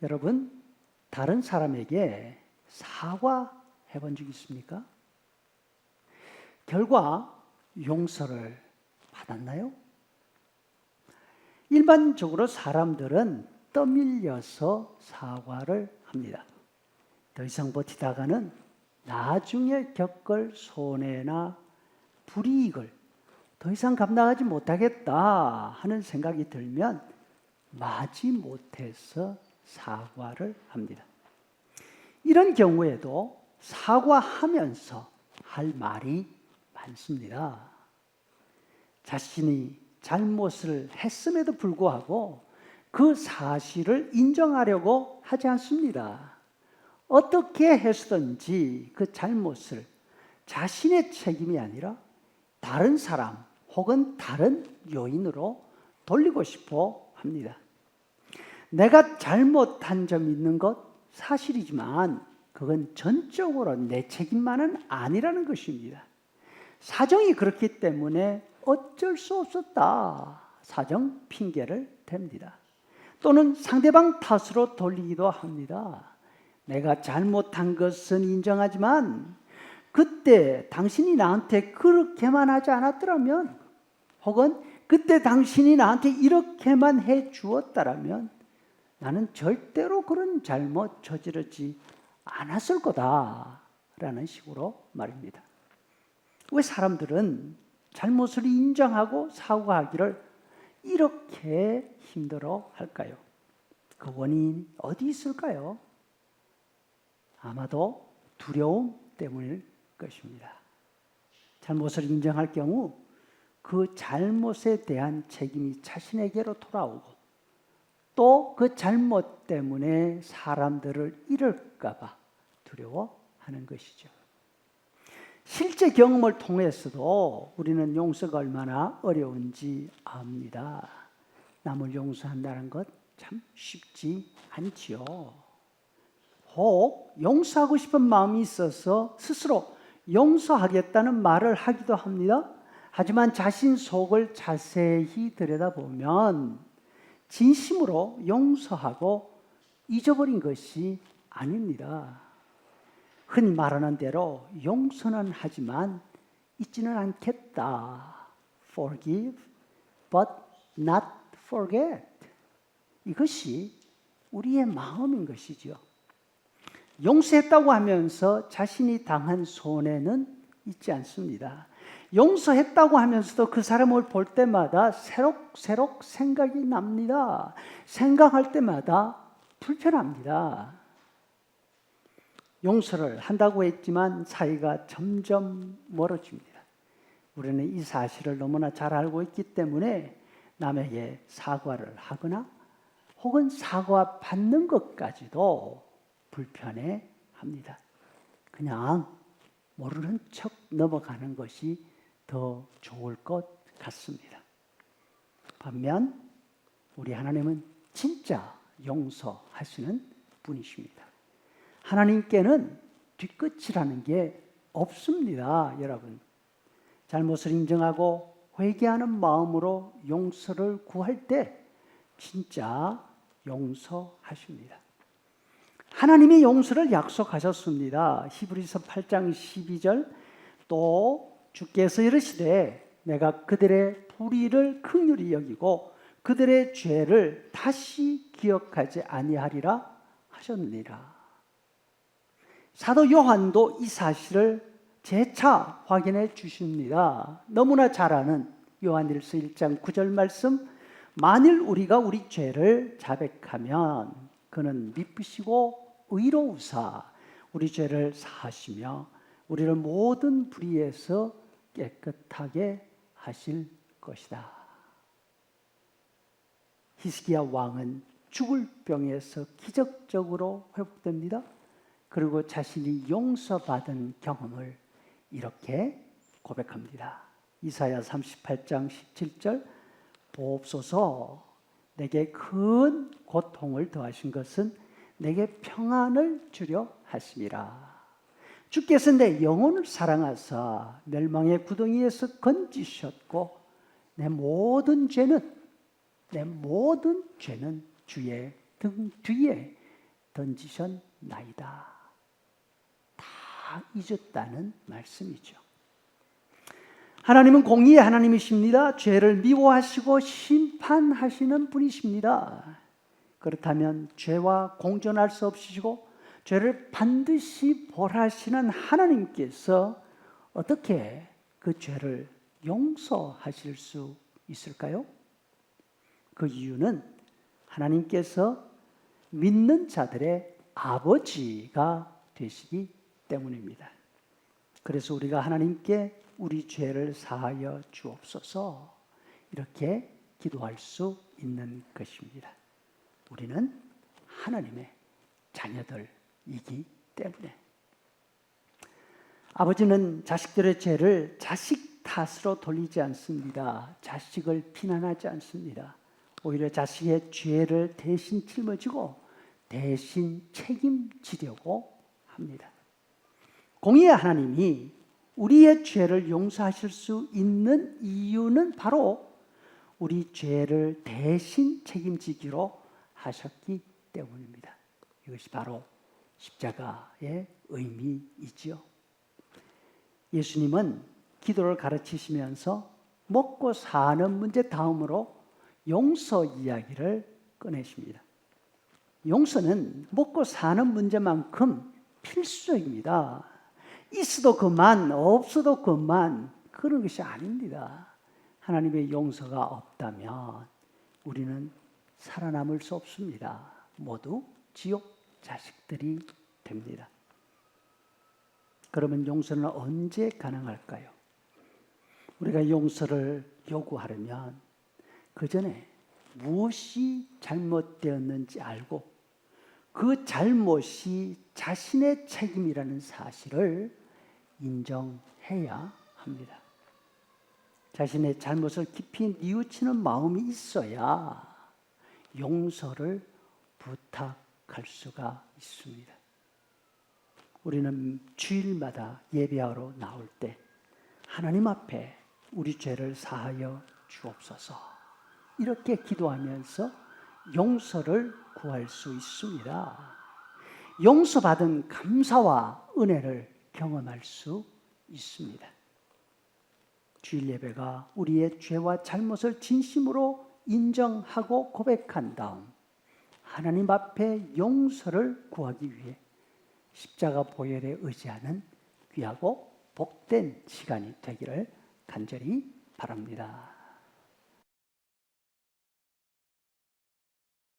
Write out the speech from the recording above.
여러분, 다른 사람에게 사과해 본 적 있습니까? 결과 용서를 받았나요? 일반적으로 사람들은 떠밀려서 사과를 합니다. 더 이상 버티다가는 나중에 겪을 손해나 불이익을 더 이상 감당하지 못하겠다 하는 생각이 들면 마지못해서 사과를 합니다. 이런 경우에도 사과하면서 할 말이 많습니다. 자신이 잘못을 했음에도 불구하고 그 사실을 인정하려고 하지 않습니다. 어떻게 해서든지 그 잘못을 자신의 책임이 아니라 다른 사람 혹은 다른 요인으로 돌리고 싶어 합니다. 내가 잘못한 점이 있는 것 사실이지만 그건 전적으로 내 책임만은 아니라는 것입니다. 사정이 그렇기 때문에 어쩔 수 없었다. 사정 핑계를 댑니다. 또는 상대방 탓으로 돌리기도 합니다. 내가 잘못한 것은 인정하지만 그때 당신이 나한테 그렇게만 하지 않았더라면, 혹은 그때 당신이 나한테 이렇게만 해 주었다라면 나는 절대로 그런 잘못 저지르지 않았을 거다라는 식으로 말입니다. 왜 사람들은 잘못을 인정하고 사과하기를 이렇게 힘들어 할까요? 그 원인이 어디 있을까요? 아마도 두려움 때문일 것입니다. 잘못을 인정할 경우 그 잘못에 대한 책임이 자신에게로 돌아오고 또 그 잘못 때문에 사람들을 잃을까 봐 두려워하는 것이죠. 실제 경험을 통해서도 우리는 용서가 얼마나 어려운지 압니다. 남을 용서한다는 것 참 쉽지 않지요. 혹 용서하고 싶은 마음이 있어서 스스로 용서하겠다는 말을 하기도 합니다. 하지만 자신 속을 자세히 들여다보면 진심으로 용서하고 잊어버린 것이 아닙니다. 흔히 말하는 대로 용서는 하지만 잊지는 않겠다. Forgive, but not forget. 이것이 우리의 마음인 것이죠. 용서했다고 하면서 자신이 당한 손해는 잊지 않습니다. 용서했다고 하면서도 그 사람을 볼 때마다 새록새록 생각이 납니다. 생각할 때마다 불편합니다. 용서를 한다고 했지만 사이가 점점 멀어집니다. 우리는 이 사실을 너무나 잘 알고 있기 때문에 남에게 사과를 하거나 혹은 사과받는 것까지도 불편해 합니다. 그냥 모르는 척 넘어가는 것이 더 좋을 것 같습니다. 반면 우리 하나님은 진짜 용서하시는 분이십니다. 하나님께는 뒤끝이라는 게 없습니다, 여러분. 잘못을 인정하고 회개하는 마음으로 용서를 구할 때 진짜 용서하십니다. 하나님이 용서를 약속하셨습니다. 히브리서 8장 12절 또 주께서 이르시되 내가 그들의 불의를 긍휼히 여기고 그들의 죄를 다시 기억하지 아니하리라 하셨느니라. 사도 요한도 이 사실을 재차 확인해 주십니다. 너무나 잘 아는 요한일서 1장 9절 말씀, 만일 우리가 우리 죄를 자백하면 그는 미쁘시고 의로우사 우리 죄를 사하시며 우리를 모든 불의에서 깨끗하게 하실 것이다. 히스기야 왕은 죽을 병에서 기적적으로 회복됩니다. 그리고 자신이 용서받은 경험을 이렇게 고백합니다. 이사야 38장 17절 보옵소서 내게 큰 고통을 더하신 것은 내게 평안을 주려 하심이라. 주께서 내 영혼을 사랑하사 멸망의 구덩이에서 건지셨고 내 모든 죄는 주의 등 뒤에 던지셨나이다. 다 잊었다는 말씀이죠. 하나님은 공의의 하나님이십니다. 죄를 미워하시고 심판하시는 분이십니다. 그렇다면 죄와 공존할 수 없으시고 죄를 반드시 벌하시는 하나님께서 어떻게 그 죄를 용서하실 수 있을까요? 그 이유는 하나님께서 믿는 자들의 아버지가 되시기 때문입니다. 그래서 우리가 하나님께 우리 죄를 사하여 주옵소서 이렇게 기도할 수 있는 것입니다. 우리는 하나님의 자녀들이기 때문에. 아버지는 자식들의 죄를 자식 탓으로 돌리지 않습니다. 자식을 비난하지 않습니다. 오히려 자식의 죄를 대신 짊어지고 대신 책임지려고 합니다. 공의의 하나님이 우리의 죄를 용서하실 수 있는 이유는 바로 우리 죄를 대신 책임지기로 하셨기 때문입니다. 이것이 바로 십자가의 의미이지요. 예수님은 기도를 가르치시면서 먹고 사는 문제 다음으로 용서 이야기를 꺼내십니다. 용서는 먹고 사는 문제만큼 필수적입니다. 있어도 그만, 없어도 그만 그런 것이 아닙니다. 하나님의 용서가 없다면 우리는 살아남을 수 없습니다. 모두 지옥 자식들이 됩니다. 그러면 용서는 언제 가능할까요? 우리가 용서를 요구하려면 그 전에 무엇이 잘못되었는지 알고 그 잘못이 자신의 책임이라는 사실을 인정해야 합니다. 자신의 잘못을 깊이 뉘우치는 마음이 있어야 용서를 부탁할 수가 있습니다. 우리는 주일마다 예배하러 나올 때 하나님 앞에 우리 죄를 사하여 주옵소서 이렇게 기도하면서 용서를 구할 수 있습니다. 용서받은 감사와 은혜를 경험할 수 있습니다. 주일 예배가 우리의 죄와 잘못을 진심으로 인정하고 고백한 다음 하나님 앞에 용서를 구하기 위해 십자가 보혈에 의지하는 귀하고 복된 시간이 되기를 간절히 바랍니다.